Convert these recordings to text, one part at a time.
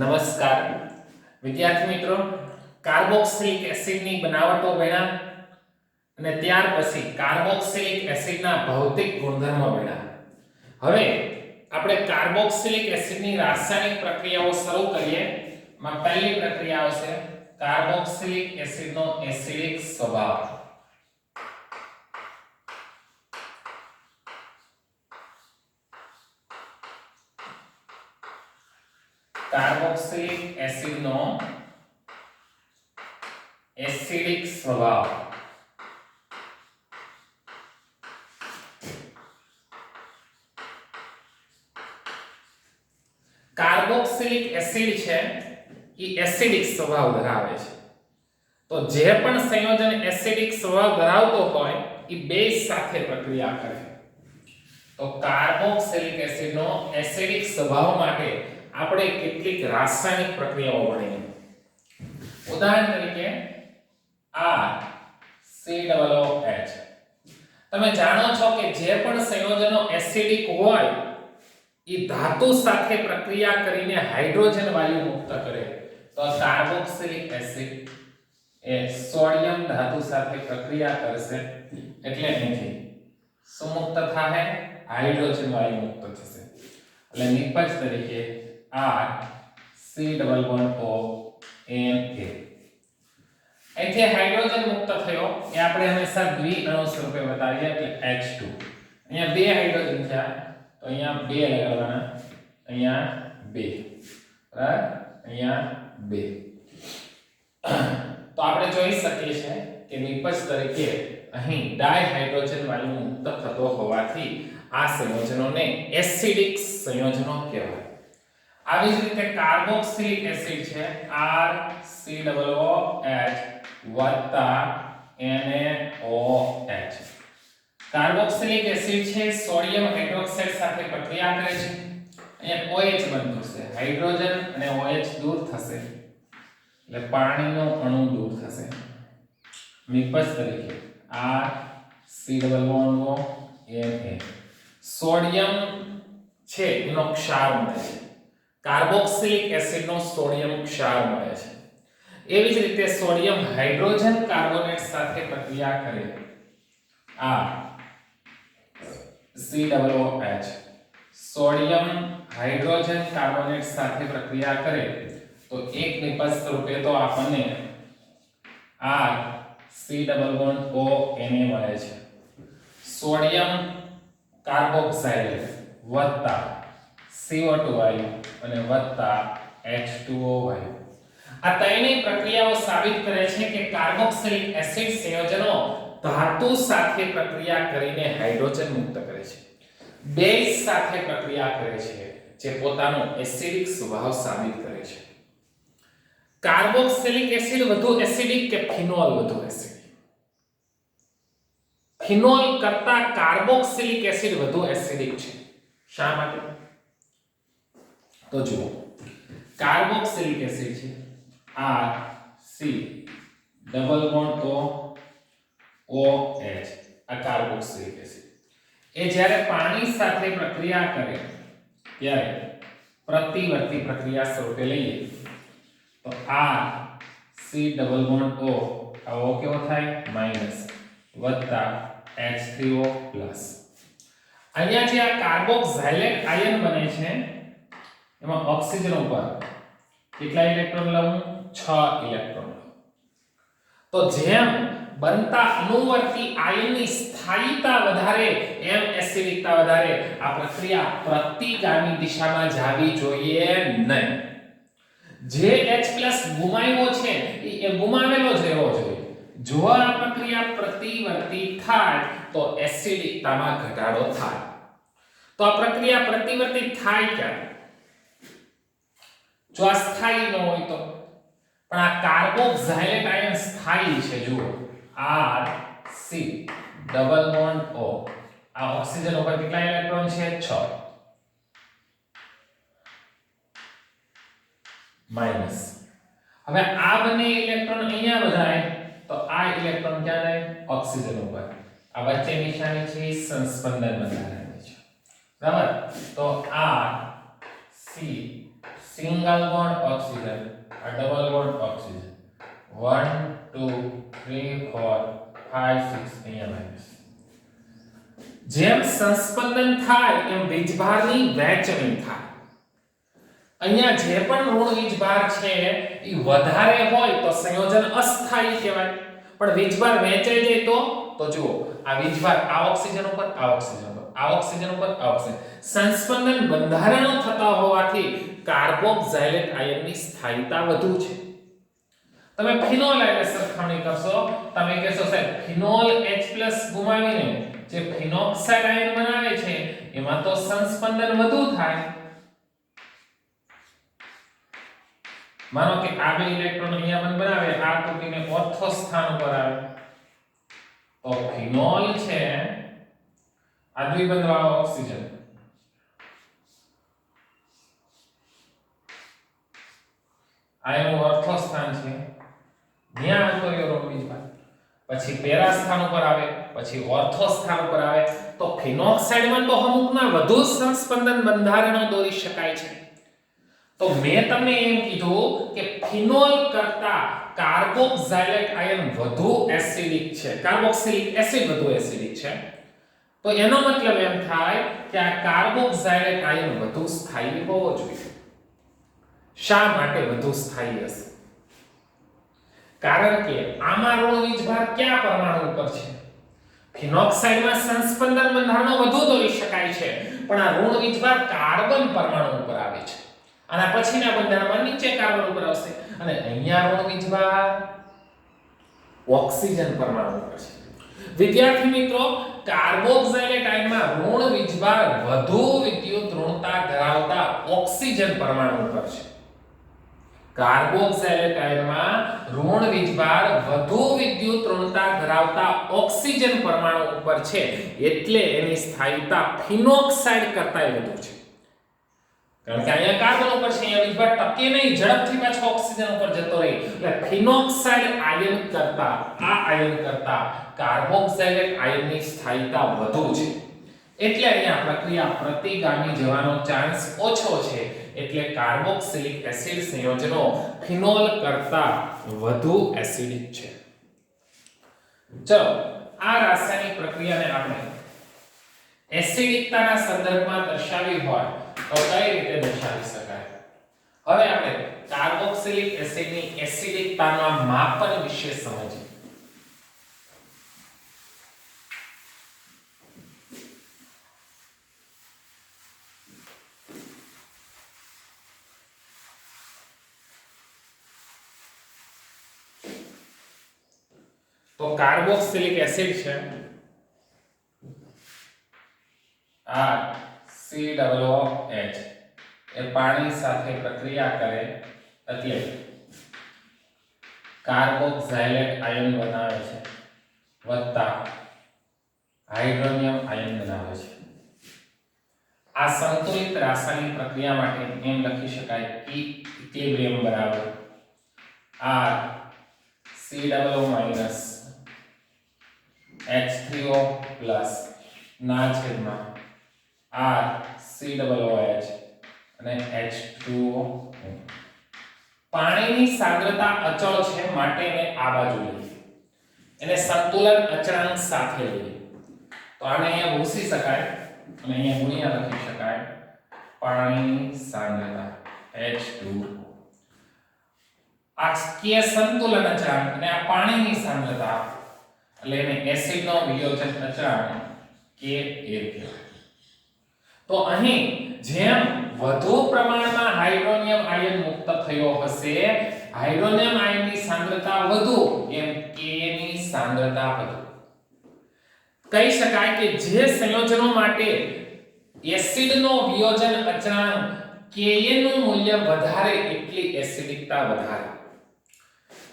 નમસ્કાર વિદ્યાર્થી મિત્રો, કાર્બોક્સિલિક એસિડની બનાવટો ભણ્યા અને ત્યાર પછી કાર્બોક્સિલિક એસિડના ભૌતિક ગુણધર્મો ભણ્યા। હવે આપણે કાર્બોક્સિલિક એસિડની રાસાયણિક પ્રક્રિયાઓ શરૂ કરીએ। માં પહેલી પ્રક્રિયા આવશે કાર્બોક્સિલિક એસિડનો એસિડિક સ્વભાવ। કાર્બોક્સિલિક એસિડનો એસિડિક સ્વભાવ। કાર્બોક્સિલિક એસિડ છે એ એસિડિક સ્વભાવ ધરાવે છે। તો જે પણ સંયોજન એસિડિક સ્વભાવ ધરાવતો હોય એ બેઝ સાથે પ્રક્રિયા કરે। તો કાર્બોક્સિલિક એસિડનો એસિડિક સ્વભાવ માટે આપણે કેટલીક રાસાયણિક પ્રક્રિયાઓ ભણીએ। ઉદાહરણ તરીકે RCOOH। તમે જાણો છો કે જે પણ સંયોજનો એસિડિક હોય એ ધાતુ સાથે પ્રક્રિયા કરીને હાઇડ્રોજન વાયુ મુક્ત કરે। તો કાર્બોક્સિલિક એસિડ એ સોડિયમ ધાતુ સાથે પ્રક્રિયા કરશે એટલે અહીંથી શું મુક્ત થાય? હાઇડ્રોજન વાયુ મુક્ત થશે। એટલે નિપજ તરીકે RCOONA। અહીંથી હાઇડ્રોજન મુક્ત થયો એ આપણે હંમેશા દ્વિઅણુ સ્વરૂપે બતાવીએ એટલે H2। અહીંયા બે હાઇડ્રોજન થયા તો અહીંયા બે લગાવવાના, અહીંયા બે, બરાબર, અહીંયા બે। તો આપણે જોઈ શકીએ છીએ કે નિપજ તરીકે અહીં ડાયહાઇડ્રોજન વાયુ મુક્ત થતો હોવાથી આ સંયોજનોને એસિડિક સંયોજનો કહેવાય। આવી જ રીતે કાર્બોક્સિલિક એસિડ છે RCOOH વત્તા NaOH। કાર્બોક્સિલિક એસિડ છે સોડિયમ હાઇડ્રોક્સાઇડ સાથે પ્રક્રિયા કરે છે। અહીંયા OH બનતું છે, હાઇડ્રોજન અને OH દૂર થશે એટલે પાણીનો અણુ દૂર થશે। નિપજ તરીકે RCOONA। સોડિયમ છે એનો ક્ષાર મળે છે, કાર્બોક્સિલિક એસિડનો સોડિયમ ક્ષાર મળે છે। એવી જ રીતે સોડિયમ હાઇડ્રોજન કાર્બોનેટ સાથે પ્રક્રિયા કરે COOH। સોડિયમ હાઇડ્રોજન કાર્બોનેટ સાથે પ્રક્રિયા કરે તો એક નિપજ સ્વરૂપે તો આપણને RCOONA મળે છે। સોડિયમ કાર્બોક્સાઇલેટ વત્તા CO2 વાયુ અને વત્તા H2O વાયુ। આ ત્રણેય પ્રક્રિયાઓ સાબિત કરે છે કે કાર્બોક્સિલિક એસિડ સંયોજનો ધાતુ સાથે પ્રક્રિયા કરીને હાઇડ્રોજન મુક્ત કરે છે, બેઝ સાથે પ્રક્રિયા કરે છે જે પોતાનો એસિડિક સ્વભાવ સાબિત કરે છે। કાર્બોક્સિલિક એસિડ વધુ એસિડિક કે ફિનોલ વધુ એસિડિક? ફિનોલ કરતા કાર્બોક્સિલિક એસિડ વધુ એસિડિક છે। શા માટે? તો જુઓ, કાર્બોક્સિલિક એસિડ છે RCOOH આ કાર્બોક્સિલિક એસિડ એ જ્યારે પાણી સાથે પ્રક્રિયા કરે ત્યારે પ્રતિવર્તી પ્રક્રિયા સ્વરૂપે લઈએ તો RCOO આ O કેવો થાય? માઈનસ વત્તા H3O પ્લસ। અહીંયા જે આ કાર્બોક્સાઇલેટ આયન બને છે એમાં ઓક્સિજન ઉપર કેટલા ઇલેક્ટ્રોન લઉં? 6 ઇલેક્ટ્રોન। તો જેમ બનતા અણુવર્તી આયનની સ્થાયીતા વધારે એમ એસિડિકતા વધારે। આ પ્રક્રિયા પ્રતિગામી દિશામાં જાવી જોઈએ નહીં। જે H+ ગુમાવ્યો છે એ ગુમાવેલો જ રહેવો જોઈએ। જો આ પ્રક્રિયા પ્રતિવર્તી થાય તો એસિડિકતામાં ઘટાડો થાય। તો આ પ્રક્રિયા પ્રતિવર્તી થાય ક્યારે? જો આ સ્થાયી ન હોય તો, પણ આ કાર્બોક્સાઇલેટ આયન સ્થાયી છે। જુઓ RCOO આ ઓક્સિજન ઉપર કેટલા ઇલેક્ટ્રોન છે? 6 માઈનસ। હવે આ બંને ઇલેક્ટ્રોન અહીંયા વધારે તો આ ઇલેક્ટ્રોન ક્યાં જાય? ઓક્સિજન ઉપર। આ વચ્ચે નિશાની છે સંસ્પંદન બંધારણની છે, બરાબર? તો RCOO સિંગલ બોન્ડ ઓક્સિજન, આ ડબલ બોન્ડ ઓક્સિજન 1 2 3 4 5 6 અહીંયા માઈનસ. જેમ સંસ્પંદન થાય એમ વીજભારની વહેંચણી થાય. અહીંયા જે પણ ઋણ વીજભાર છે એ વધારે હોય તો સંયોજન અસ્થાયી કહેવાય, પણ વીજભાર વહેંચાઈ જાય તો જુઓ આ વીજભાર આ ઓક્સિજન ઉપર આ ઓક્સિજન ઉપર આ ઓક્સિજન ઉપર આ ઓક્સિજન સંસ્પંદન બંધારણો થતા હોવાથી કાર્બોક્સિલેટ આયનની સ્થાયીતા વધુ છે. તમે ફિનોલ આયન સરખામણી કરશો, તમે કહેશો સાહેબ ફિનોલ H+ ગુમાવીને જે ફિનોક્સાઇડ આયન બનાવે છે એમાં તો સંસ્પંદન વધુ થાય. માનો કે આ બે ઇલેક્ટ્રોન અહીંયા બનાવે, આ તૂટીને ઓર્થો સ્થાન ઉપર આવે તો ફિનોલ છે આ દ્વિબંધ વાળો ઓક્સિજન આ એનું ઓર્થો સ્થાન છે, ત્યાં આવતો રહ્યો ઋણ વીજભાર, પછી પેરા સ્થાન ઉપર આવે, પછી ઓર્થો સ્થાન ઉપર આવે તો ફિનોક્સાઇડમાં તો અમુકના વધુ સંસ્પંદન બંધારણો દોરી શકાય છે. તો મેં તમને એમ કીધું કે ફિનોલ કરતા કાર્બોક્સિલેટ આયન વધુ એસિડિક છે, કાર્બોક્સિલિક એસિડ વધુ એસિડિક છે. તો એનો મતલબ એમ થાય કે આ કાર્બોક્સિલેટ આયન વધુ સ્થાયી હોવો જોઈએ. શા માટે વધુ સ્થાયી હશે? કારણ કે આમાં ઋણ વીજભાર કયા પરમાણુ ઉપર છે? ફિનોક્સાઇડમાં સંસ્પંદન બંધારણો વધુ દોરી શકાય છે, પણ આ ઋણ વીજભાર કાર્બન પરમાણુ ઉપર આવે છે. આના પછીના બંધારણમાં નીચે કાર્બન ઉપર આવશે, અને અહીંયા ઋણ વીજભાર ઓક્સિજન પરમાણુ ઉપર છે. વિદ્યાર્થી મિત્રો, કાર્બોક્સિલેટ આયનમાં ઋણ વીજભાર વધુ વિદ્યુત ઋણતા ધરાવતા ઓક્સિજન પરમાણુ ઉપર છે. કાર્બોક્સિલેટ આયનમાં ઋણ વીજભાર વધુ વિદ્યુત ઋણતા ધરાવતા ઓક્સિજન પરમાણુ ઉપર છે, એટલે એની સ્થાયીતા ફિનોક્સાઇડ કરતાંય વધુ છે. કારણ કે અહીંયા કાર્બન ઉપર છે, અહીંયા વીજભાર ટકે નહીં, ઝડપથી પાછો ઓક્સિજન ઉપર જતો રહે, એટલે ફિનોક્સાઇડ આયન કરતા આ આયન કરતા કાર્બોક્સિલેટ આયનની સ્થાયીતા વધુ છે. એટલે અહીંયા પ્રક્રિયા પ્રતિગામી જવાનો ચાન્સ ઓછો છે, એટલે કાર્બોક્સિલિક એસિડ સંયોજનો ફિનોલ કરતા વધુ એસિડિક છે. ચલો આ રાસાયણિક પ્રક્રિયાને આપણે એસિડિકતાના સંદર્ભમાં દર્શાવી હોય તો કઈ રીતે દર્શાવી શકાય? હવે આપણે કાર્બોક્સિલિક એસિડની એસિડિકતાના માપન વિશે સમજીએ. તો કાર્બોક્સિલિક એસિડ છે આ COOH એ પાણી સાથે પ્રક્રિયા કરે એટલે કાર્બોક્સિલેટ આયન બનાવે છે વત્તા હાઇડ્રોનિયમ આયન બનાવે છે. આ સંતુલિત રાસાયણિક પ્રક્રિયા માટે એમ લખી શકાય કે ઇક્વિલિબ્રિયમ બરાબર R COO- H3O પ્લસ ના છેદમાં R COOH અને H2O. પાણીની સાંદ્રતા અચળ છે માટે એને આ બાજુ લઈએ, એને સંતુલન અચળાંક સાથે લઈએ તો આને અહીંયા ભૂસી શકાય અને અહીંયા ગુણ્યા લખી શકાય પાણીની સાંદ્રતા H2O. આ કે સંતુલન અચળાંક અને આ પાણીની સાંદ્રતા એટલે એને એસિડનો વિયોજન અચળાંક Ka કહેવાય. તો અહીં જેમ વધુ પ્રમાણમાં હાઇડ્રોનિયમ આયન મુક્ત થયો હશે, હાઇડ્રોનિયમ આયનની સાંદ્રતા વધુ, એમ Ka ની સાંદ્રતા વધુ. કહી શકાય કે જે સંયોજનો માટે એસિડનો વિયોજન અચળાંક Ka નું મૂલ્ય વધારે એટલી એસિડિકતા વધારે.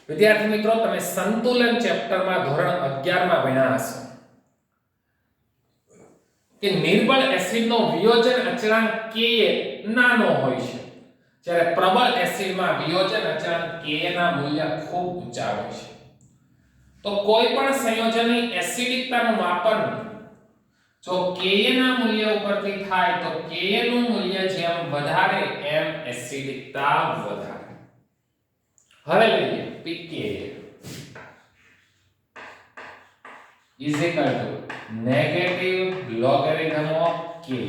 વિદ્યાર્થી મિત્રો, તમે સંતુલન ચેપ્ટરમાં ધોરણ 11 માં ભણ્યા હશો કે નિર્બળ એસિડનો વિયોજન અચળાંક Ka નાનો હોય છે, જ્યારે પ્રબળ એસિડમાં વિયોજન અચળાંક Ka ના મૂલ્ય ખૂબ ઊંચા હોય છે. તો કોઈ પણ સંયોજનની એસિડિકતાનું માપન જો Ka ના મૂલ્ય ઉપરથી થાય તો Ka નું મૂલ્ય જેમ વધારે એમ એસિડિકતા વધારે. હવે લઈએ pKa is equal to negative logarithm of Ka.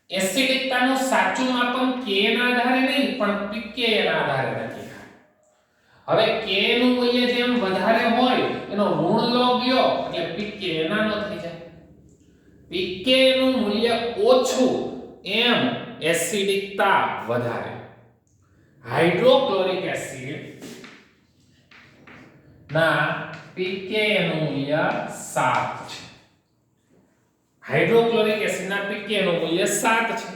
એસિડિકતાનું સાચું માપન Ka ના આધારે નહીં પણ pKa ના આધારે નક્કી થાય. હવે Ka નું મૂલ્ય જેમ વધારે હોય એનો ઋણ લોગ લ્યો એટલે pKa નાનો થઈ જાય. pKa નું મૂલ્ય ઓછું એમ એસિડિકતા વધારે. હાઇડ્રોક્લોરિક એસિડ ના pKa નું મૂલ્ય 7 છે. હાઇડ્રોક્લોરિક એસિડ ના pKa નું મૂલ્ય 7 છે.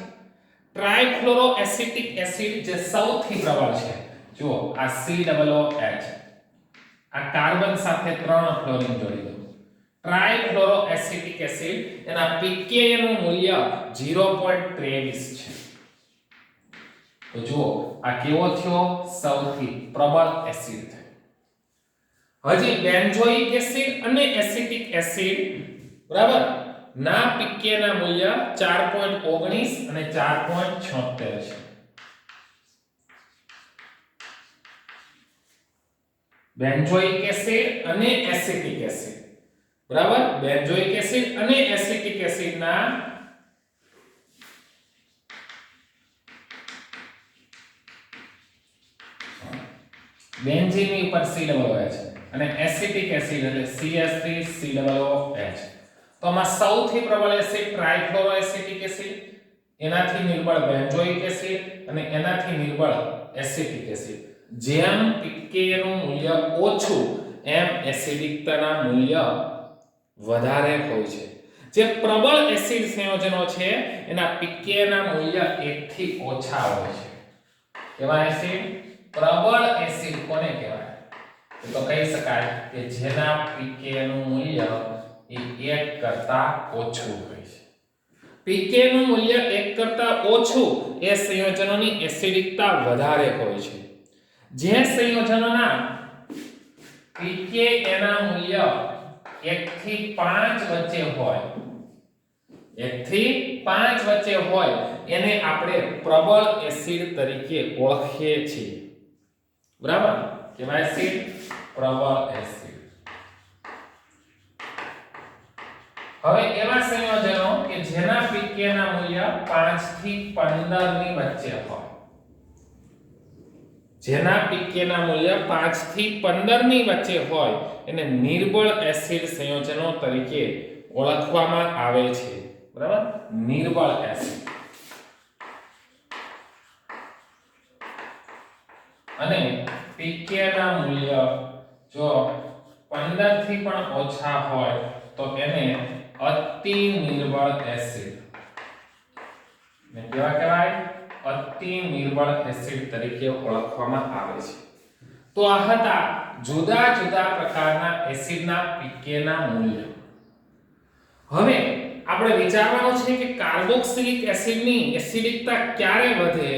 ટ્રાઇફ્લોરોએસિટિક એસિડ જે સૌથી પ્રબળ છે, જો આ COOH, આ કાર્બન સાથે 3 ફ્લોરિન જોડી દો. ટ્રાઇફ્લોરોએસિટિક એસિડ એના pKa નું મૂલ્ય 0.23 છે. તો જુઓ આ કેવો થયો? સૌથી પ્રબળ એસિડ થયો. હજી બેન્ઝોઇક એસિડ અને એસિટિક એસિડ બરાબર ના pKa ના મૂલ્ય 4.19 અને 4.76 છે. બેન્ઝોઇક એસિડ અને એસિટિક એસિડ બરાબર, બેન્ઝોઇક એસિડ અને એસિટિક એસિડ ના બેન્ઝીન ની ઉપર COOH અને એસિટિક એસિડ એટલે CH3COOH. તો આમાં સૌથી પ્રબળ એસિડ ટ્રાઇફ્લોરોએસિટિક એસિડ, એનાથી નિર્બળ બેન્ઝોઇક એસિડ અને એનાથી નિર્બળ એસિટિક એસિડ. જેમ pKa નું મૂલ્ય ઓછું એમ એસિડિકતાના મૂલ્ય વધારે હોય છે. જે પ્રબળ એસિડ સંયોજનો છે એના pKa ના મૂલ્ય 1 થી ઓછા હોય છે. એવા એસિડ પ્રબળ એસિડ કોને કહેવાય? તો કહી શકાય કે જેના pKa નું મૂલ્ય એ 1 કરતા ઓછું હોય છે. pKa નું મૂલ્ય 1 કરતા ઓછું એ સંયોજનોની એસિડિકતા વધારે હોય છે. જે સંયોજનોના pKa ના મૂલ્ય 1 થી 5 વચ્ચે હોય, 1 થી 5 વચ્ચે હોય એને આપણે પ્રબળ એસિડ તરીકે ઓળખીએ છીએ. બરાબર? કેવા એસિડ? પ્રબળ એસિડ. હવે એવા સંયોજનો કે જેના pKa ના મૂલ્ય 5 થી 15 ની વચ્ચે હોય, જેના pKa ના મૂલ્ય 5 થી 15 ની વચ્ચે હોય એને નિર્બળ એસિડ સંયોજનો તરીકે ઓળખવામાં આવે છે. બરાબર? નિર્બળ એસિડ. અને pKa ના મૂલ્ય જો 15 થી પણ ઓછા હોય તો એને અતિ નિર્બળ એસિડ ને કેવા કહેવાય? અતિ નિર્બળ એસિડ તરીકે ઓળખવામાં આવે છે. તો આ હતા જુદા જુદા પ્રકારના એસિડના pKa ના મૂલ્યો. હવે આપણે વિચારવાનું છે કે કાર્બોક્સિલિક એસિડની એસિડિકતા ક્યારે વધે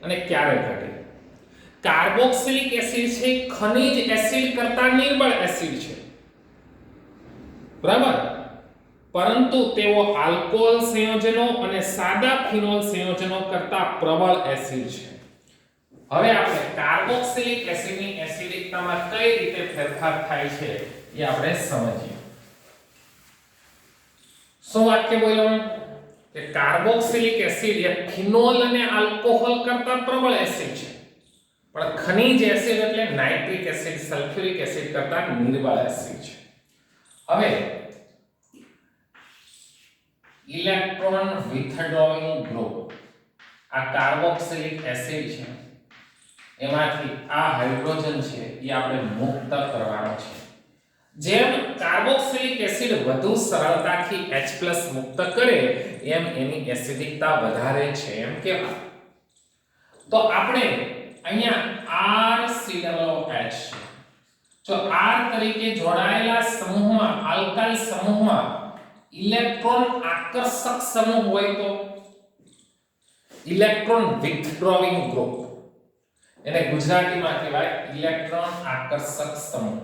અને ક્યારે ઘટે. કાર્બોક્સિલિક એસિડ છે ખનિજ એસિડ કરતા નિર્બળ એસિડ છે. બરાબર? પરંતુ તેઓ આલ્કોહોલ સંયોજનો અને સાદા ફિનોલ સંયોજનો કરતા પ્રબળ એસિડ છે. હવે આપણે કાર્બોક્સિલિક એસિડની એસિડિકતામાં કઈ રીતે ફેરફાર થાય છે એ આપણે સમજીએ. શું વાક્ય બોલ્યો કે કાર્બોક્સિલિક એસિડ એ ફિનોલ અને આલ્કોહોલ કરતા પ્રબળ એસિડ છે, પણ ખનિજ એસિડ એટલે નાઇટ્રિક એસિડ, સલ્ફ્યુરિક એસિડ કરતા નિર્બળ એસિડ છે. હવે ઇલેક્ટ્રોન વિથડ્રોઈંગ ગ્રુપ આ કાર્બોક્સિલિક એસિડ છે એમાંથી આ હાઇડ્રોજન છે એ આપણે મુક્ત કરવાનો છે. જેમ કાર્બોક્સિલિક એસિડ વધુ સરળતાથી H+ મુક્ત કરે એમ એની એસિડિકતા વધારે છે એમ કહેવાય. તો આપણે અહીંયા RCOOH જો R તરીકે જોડાયેલા સમૂહમાં, આલ્કાઇલ સમૂહમાં ઇલેક્ટ્રોન આકર્ષક સમૂહ હોય તો ઇલેક્ટ્રોન વિથડ્રોઈંગ ગ્રુપ, એને ગુજરાતીમાં કહેવાય ઇલેક્ટ્રોન આકર્ષક સમૂહ.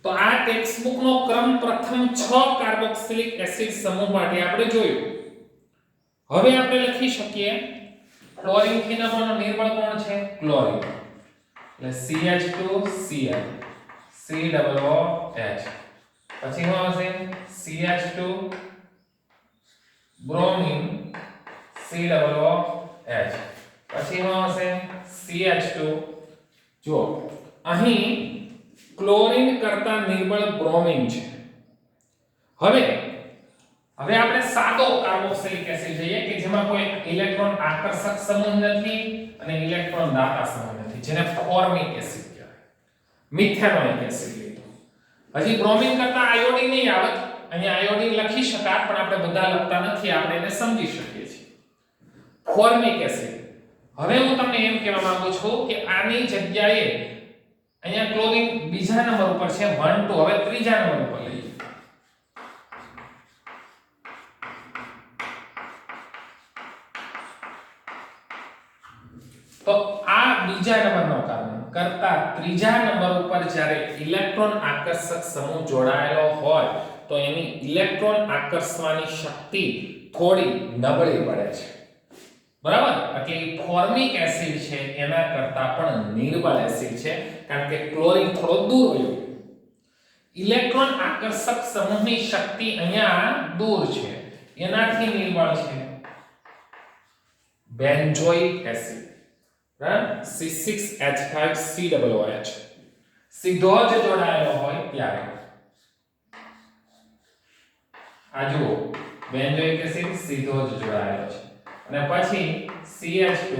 તો આ ટેક્સ્ટ બુક નો ક્રમ પ્રથમ 6 કાર્બોક્સિલિક એસિડ સમૂહ માટે આપણે જોયું. હવે આપણે લખી શકીએ ક્લોરીન થી નંબરનો નિર્બળ કોણ છે? ક્લોરીન. એટલે CH2Cl COOH. પછી શું આવશે? CH2 bromine COOH. પછી શું આવશે? CH2. જો અહીં ક્લોરીન કરતા નિર્બળ બ્રોમિન છે. હવે આપણે સાદો કાર્બોક્સિલિક એસિડ લઈએ કે જેમાં કોઈ ઇલેક્ટ્રોન આકર્ષક સમૂહ નથી અને ઇલેક્ટ્રોન દાતા સમૂહ નથી, જેને ફોર્મિક એસિડ કહેવાય. મિથેનોઇક એસિડ લઈએ. હજી બ્રોમિન કરતા આયોડિન નહીં આવત. અહીંયા આયોડિન લખી શકાય પણ આપણે બધા લખતા નથી, આપણે એને સમજી શકીએ છીએ. Formic acid. હવે હું તમને એમ કહેવા માંગુ છું કે આની જગ્યાએ અહીંયા ક્લોરીન બીજા નંબર ઉપર છે 1 2. હવે ત્રીજા નંબર ઉપર લઈએ. તો આ બીજા નંબરનો કાર્બન કરતા ત્રીજા નંબર ઉપર જ્યારે ઇલેક્ટ્રોન આકર્ષક સમૂહ જોડાયેલો હોય તો એની ઇલેક્ટ્રોન આકર્ષવાની શક્તિ થોડી નબળી પડે છે. બરાબર? એટલે ફોર્મિક એસિડ છે એના કરતા પણ નિર્બળ એસિડ છે, કારણ કે ક્લોરીન થોડો દૂર ગયો. ઇલેક્ટ્રોન આકર્ષક સમૂહની શક્તિ અહીંયા દૂર છે, એનાથી નિર્બળ છે બેન્ઝોઇક એસિડ. C6H5COOH. સીધો જ જોડાયેલો હોય ત્યારે. આ જુઓ, બેન્ઝોઇક એસિડ સીધો જ જોડાયેલો છે. અને પછી CH2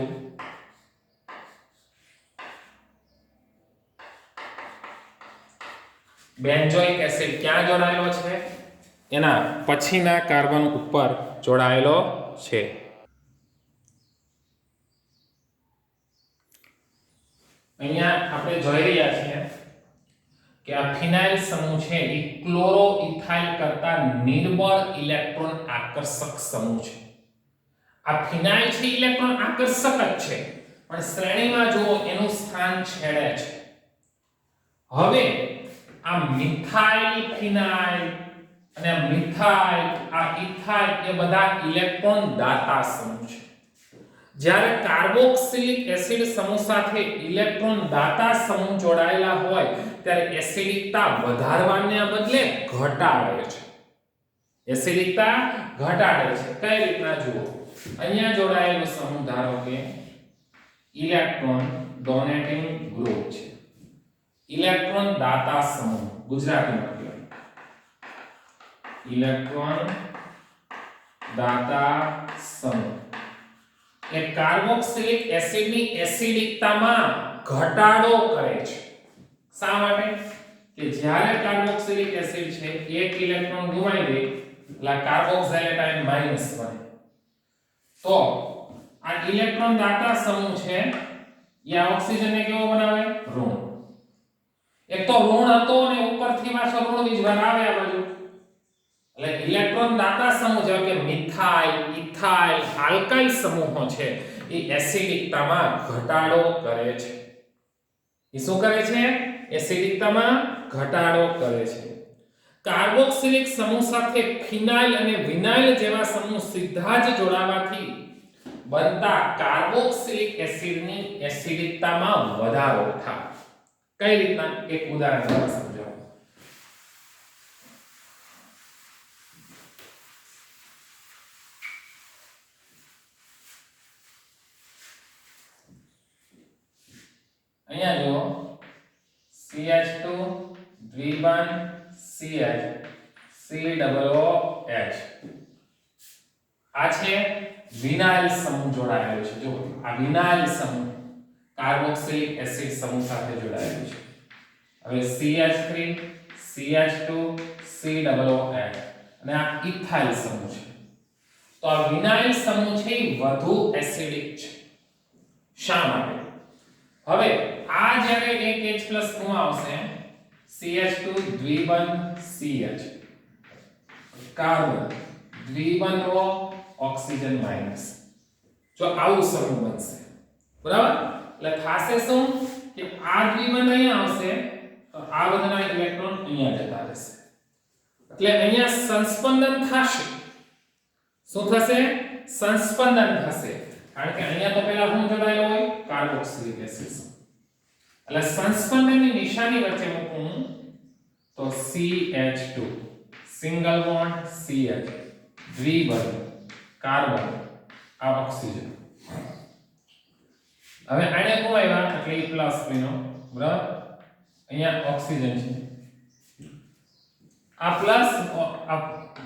બેન્ઝોઇક એસિડ ક્યાં જોડાયેલો છે? એના પછીના કાર્બન ઉપર જોડાયેલો છે. અહીંયા આપણે જોઈ રહ્યા છીએ કે આ ફિનાઇલ સમૂહ છે એ ક્લોરો ઇથાઇલ કરતા નિર્બળ ઇલેક્ટ્રોન આકર્ષક સમૂહ છે. આ ફિનાઇલ છે ઇલેક્ટ્રોન આકર્ષક જ છે, પણ શ્રેણીમાં જુઓ એનું સ્થાન છેડે છે. હવે આ મિથાઇલ ફિનાઇલ અને મિથાઇલ આ ઇથાઇલ એ બધા ઇલેક્ટ્રોન દાતા સમૂહ છે. જ્યારે કાર્બોક્સિલિક એસિડ સમૂહ સાથે ઇલેક્ટ્રોન દાતા સમૂહ જોડાયેલા હોય ત્યારે એસિડિકતા વધારવાને બદલે ઘટાડે છે. એસિડિકતા ઘટાડે છે. કઈ રીતના જુઓ, અહીંયા જોડાયેલો સમૂહ ધારો કે ઇલેક્ટ્રોન ડોનેટિંગ ગ્રુપ છે, ઇલેક્ટ્રોન દાતા સમૂહ ગુજરાતીમાં કહેવાય ઇલેક્ટ્રોન દાતા સમૂહ. એ કાર્બોક્સિલિક એસિડની એસિડિકતામાં ઘટાડો કરે છે. શા માટે? કે જ્યારે કાર્બોક્સિલિક એસિડ છે એક ઇલેક્ટ્રોન ગુમાવી દે એટલે કાર્બોક્સિલેટ આયન માઈનસ બને. તો આ ઇલેક્ટ્રોન દાતા સમૂહ છે એ ઓક્સિજનને કેવો બનાવે? ઋણ. એક તો ઋણ હતો અને ઉપરથી પાછો ઋણ વીજભાર આવે આ બાજુ. એટલે ઇલેક્ટ્રોન દાતા સમૂહ જેવા કે મિથાઇલ, ઇથાઇલ, આલ્કાઇલ સમૂહો છે એ એસિડિકતામાં ઘટાડો કરે છે. એ શું કરે છે? એસિડિકતામાં ઘટાડો કરે છે. કાર્બોક્સિલિક સમૂહ સાથે ફિનાઇલ અને વિનાઇલ જેવા સમૂહ સીધા જ જોડાવાથી બનતા કાર્બોક્સિલિક એસિડની એસિડિકતામાં વધારો થાય. કઈ રીતના? એક ઉદાહરણ દ્વારા સમજાવો. અહીંયા જો CH2 દ્વિબંધ CH COOH. આ છે વિનાઇલ સમૂહ જોડાયેલો છે. જો આ વિનાઇલ સમૂહ કાર્બોક્સિલિક એસિડ સમૂહ સાથે જોડાયેલો છે. હવે CH3 CH2 COOH અને આ ઇથાઇલ સમૂહ છે. તો આ વિનાઇલ સમૂહ છે વધુ એસિડિક છે. શા માટે? હવે આ જ્યારે એક H+ નું આવશે CH2 દ્વિબંધ CH કાર્બન દ્વિબંધો ઓક્સિજન માઈનસ. જો આવું સમૂહ બનશે, બરાબર? એટલે થાશે શું કે આ દ્વિબંધ અહીંયા આવશે તો આ બધાના ઇલેક્ટ્રોન અહીંયા જતા રહેશે એટલે અહીંયા સંસ્પંદન થશે શું થશે સંસ્પંદન થશે કારણ કે અહીંયા તો પહેલા શું જોડાયેલો હોય કાર્બોક્સિલિક એસિડ એટલે સંસ્પંદનની નિશાની વચ્ચે મૂકું તો CH2 સિંગલ બોન્ડ CH દ્વિબંધ કાર્બન આ ઓક્સિજન હવે આને ગુમાવ્યા એટલે એ પ્લસ બન્યો બરાબર અહીંયા ઓક્સિજન છે આ પ્લસ આ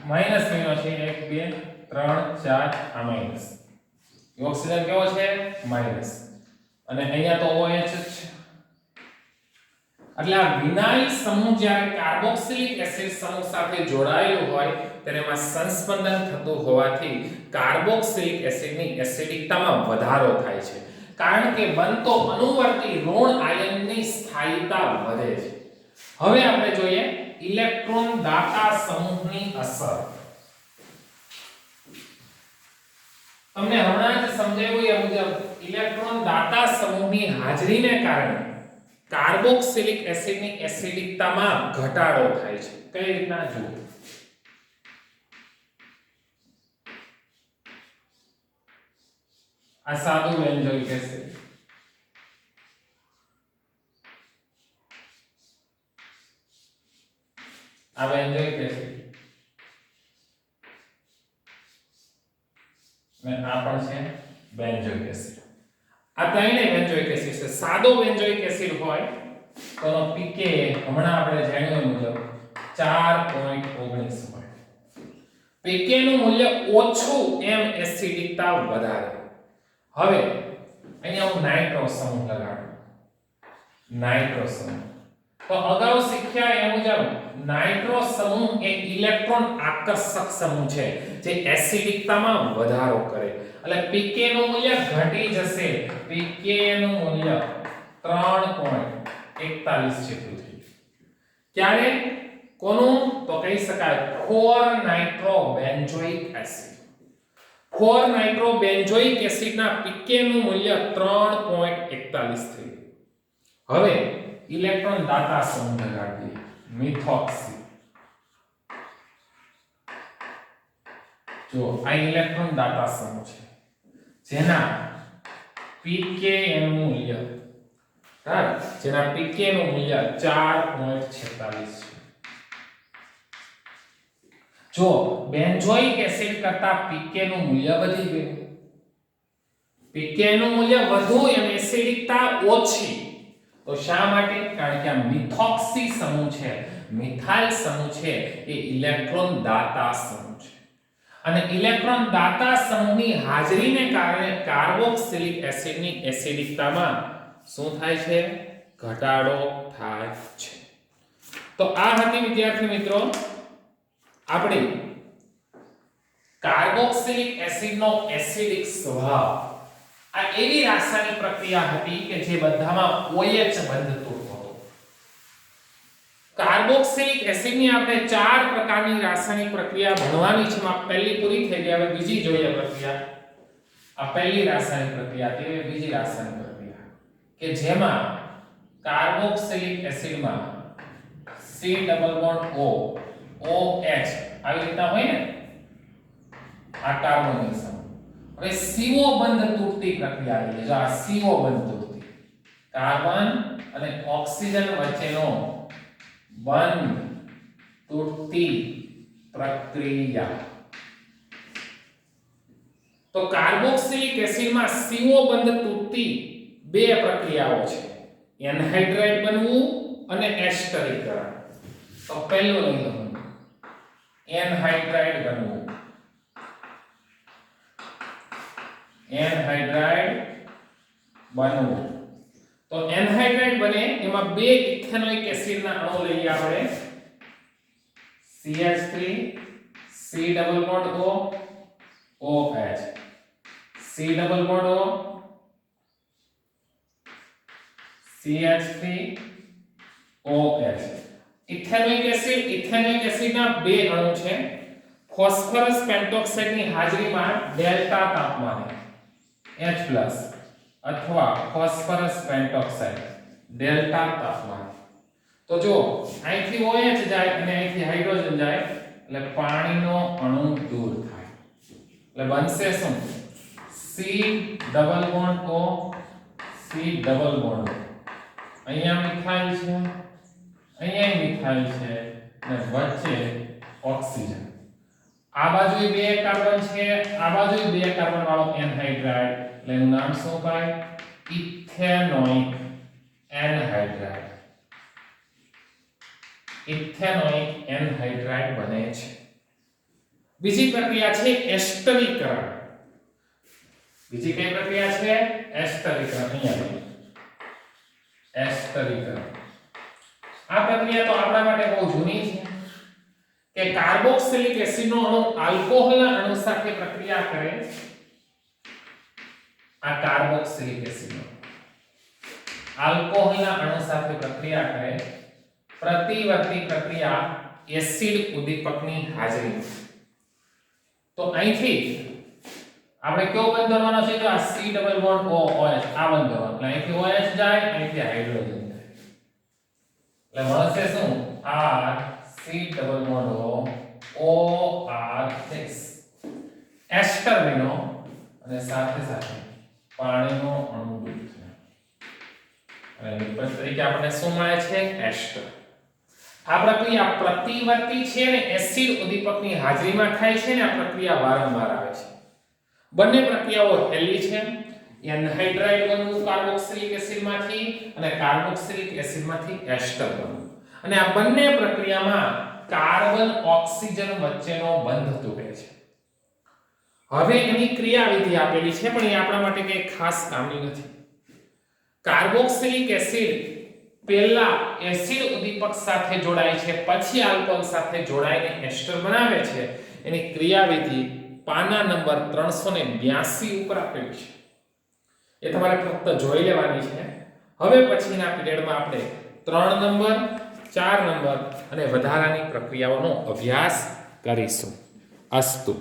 માઈનસ બન્યો છે 1 2 3 4 આ માઈનસ ઓક્સિજન કેવો છે માઈનસ અને અહીંયા તો OH જ છે એટલે આ વિનાઇલ સમૂહ જ્યારે કાર્બોક્સિલિક એસિડ સમૂહ સાથે જોડાયેલું હોય ત્યારે એમાં સંસ્પંદન થતું હોવાથી કાર્બોક્સિલિક એસિડની એસિડિકતામાં વધારો થાય છે કારણ કે બનતો અનુવર્તી ઋણ આયનની સ્થાયીતા વધે છે હવે આપણે જોઈએ ઇલેક્ટ્રોન દાતા સમૂહની અસર તમને હમણાં જ સમજાવ્યું એ મુજબ ઇલેક્ટ્રોન દાતા સમૂહની હાજરીને કારણે કાર્બોક્સિલિક એસિડની એસિડિકતામાં ઘટાડો થાય છે કઈ રીતના જુઓ આ સાદું બેન્ઝોઇક એસિડ આ બેન્ઝોઇક એસિડ ને આ પણ છે બેન્ઝોઇક એસિડ આ ત્રણેય બેન્ઝોઇક એસિડ છે સાદો બેન્ઝોઇક એસિડ હોય તો નો pK હમણાં આપણે જાણ્યું મુજબ 4.19 હોય pK નું મૂલ્ય ઓછું એમ એસિડિકતા વધારે હવે અહીંયા હું નાઇટ્રો સમૂહ લગાડું નાઇટ્રો સમૂહ તો અગાઉ શીખ્યા એ મુજબ નાઇટ્રો સમૂહ એ ઇલેક્ટ્રોન આકર્ષક સમૂહ છે જે એસિડિકતામાં વધારો કરે એટલે pK નું મૂલ્ય ઘટી જશે pK નું મૂલ્ય 3.41 જેટલું થઈ ક્યારે કોનું તો કહી શકાય 4 nitro benzoic acid 4 nitro benzoic એસિડના pK નું મૂલ્ય 3.41 થઈ હવે ઇલેક્ટ્રોન દાતા સમૂહ લગાડી દઈએ મિથોક્સી જો આ ઇલેક્ટ્રોન દાતા સમૂહ છે જેના pK નું મૂલ્ય બરાબર જેના pK નું મૂલ્ય 4.46 છે જો બેન્ઝોઇક એસિડ કરતા pK નું મૂલ્ય વધી ગયું pK નું મૂલ્ય વધુ એમ એસિડિકતા ઓછી તો શા માટે કારણ કે આ મિથોક્સી સમૂહ છે મિથાઇલ સમૂહ છે એ ઇલેક્ટ્રોન દાતા સમૂહ છે અને ઇલેક્ટ્રોન દાતા સમૂહની હાજરીને કારણે કાર્બોક્સિલિક એસિડની એસિડિકતામાં શું થાય છે ઘટાડો થાય છે તો આ હતી વિદ્યાર્થી મિત્રો આપણે કાર્બોક્સિલિક એસિડનો એસિડિક સ્વભાવ આ એવી રાસાયણિક પ્રક્રિયા હતી કે જે બધામાં OH બંધતું હતું કાર્બોક્સિલિક એસિડની આપણે 4 પ્રકારની રાસાયણિક પ્રક્રિયા ભણવાની છે માં પહેલી પૂરી થઈ ગઈ હવે બીજી જોઈએ પ્રક્રિયા આ પહેલી રાસાયણિક પ્રક્રિયા તે બીજી રાસાયણિક પ્રક્રિયા કે જેમાં કાર્બોક્સિલિક એસિડમાં C double bond O OH આવી રીતના હોય ને આ કાર્બોનિલ સમૂહ હવે CO બંધ તૂટતી પ્રક્રિયા એટલે જો આ CO બંધ તૂટતી કાર્બન અને ઓક્સિજન વચ્ચેનો બંધ તૂટતી પ્રક્રિયા તો કાર્બોક્સિલિક એસિડમાં CO બંધ તૂટતી બે પ્રક્રિયાઓ છે એનહાઇડ્રાઇડ બનવું અને એસ્ટરીકરણ તો પહેલું લઈ લો એનહાઇડ્રાઇડ બનવું એનહાઇડ્રાઇડ બનવું તો એનહાઇડ્રાઇડ બને એમાં બે ઇથેનોઇક એસિડના અણુ લઈએ આપણે CH3 C double bond O OH C double bond O CH3 OH ethanoic એસિડના બે અણુ છે ફોસ્ફરસ પેન્ટોક્સાઇડની હાજરીમાં ડેલ્ટા તાપમાને H+ અથવા ફોસ્ફરસ પેન્ટોક્સાઇડ ડેલ્ટા તાપમાને તો જો અહીંથી OH જાય અને અહીંથી હાઇડ્રોજન જાય એટલે પાણીનો અણુ દૂર થાય એટલે બનશે શું C double bond O C double bond અહીંયા મિથાઇલ છે અહીંયા મિથાઇલ છે અને વચ્ચે ઓક્સિજન આ બાજુ બે કાર્બન છે આ બાજુ બે કાર્બન વાળો એનહાઇડ્રાઇડ એટલે એનું નામ શું પાય ઇથેનોઇક એનહાઇડ્રાઇડ ઇથેનોઇક એનહાઇડ્રાઇડ બને છે બીજી પ્રક્રિયા છે એસ્ટરીકરણ બીજી કઈ પ્રક્રિયા છે એસ્ટરીકરણ અહીંયા એસ્ટરીકરણ આ પ્રક્રિયા તો આપણા માટે બહુ જૂની છે કે કાર્બોક્સિલિક એસિડનો અણુ આલ્કોહોલના અણુ સાથે પ્રક્રિયા કરે આ કાર્બોક્સિલિક એસિડનો આલ્કોહોલના અણુ સાથે પ્રક્રિયા કરે પ્રતિવર્તી પ્રક્રિયા એસિડ ઉદ્દીપકની હાજરીમાં તો અહીંથી આપણે કયો બંધ કરવાનો છે તો આ C ડબલ બોન્ડ OH આ બંધ કરવાનો એટલે અહીંથી OH જાય અહીંથી હાઇડ્રોજન જાય એટલે મળશે શું R C double bond OR6 એસ્ટર બન્યો અને સાથે સાથે પાણીનો અણુ દૂર થયો અને નિપજ તરીકે આપણને શું મળે છે એસ્ટર આ પ્રક્રિયા પ્રતિવર્તી છે અને એસિડ ઉદ્દીપકની હાજરીમાં થાય છે ને આ પ્રક્રિયા વારંવાર આવે છે બંને પ્રક્રિયાઓ હેલી છે એનહાઇડ્રાઇડ બનવું કાર્બોક્સિલિક એસિડમાંથી અને કાર્બોક્સિલિક એસિડમાંથી એસ્ટર બનવું અને આ બંને પ્રક્રિયામાં કાર્બન ઓક્સિજન વચ્ચેનો બંધ તૂટે છે હવે એની ક્રિયાવિધિ આપેલી છે પણ એ આપણા માટે કંઈ ખાસ કામની નથી કાર્બોક્સિલિક એસિડ પહેલા એસિડ ઉદ્દીપક સાથે જોડાય છે પછી આલ્કોહોલ સાથે જોડાઈને એસ્ટર બનાવે છે એની ક્રિયાવિધિ પાના નંબર 382 ઉપર આપેલી છે એ તમારે ફક્ત જોઈ લેવાની છે હવે પછીના પીરિયડમાં આપણે 3 નંબર 4 નંબર અને વધારાની પ્રક્રિયાઓનો અભ્યાસ કરીશું અસ્તુ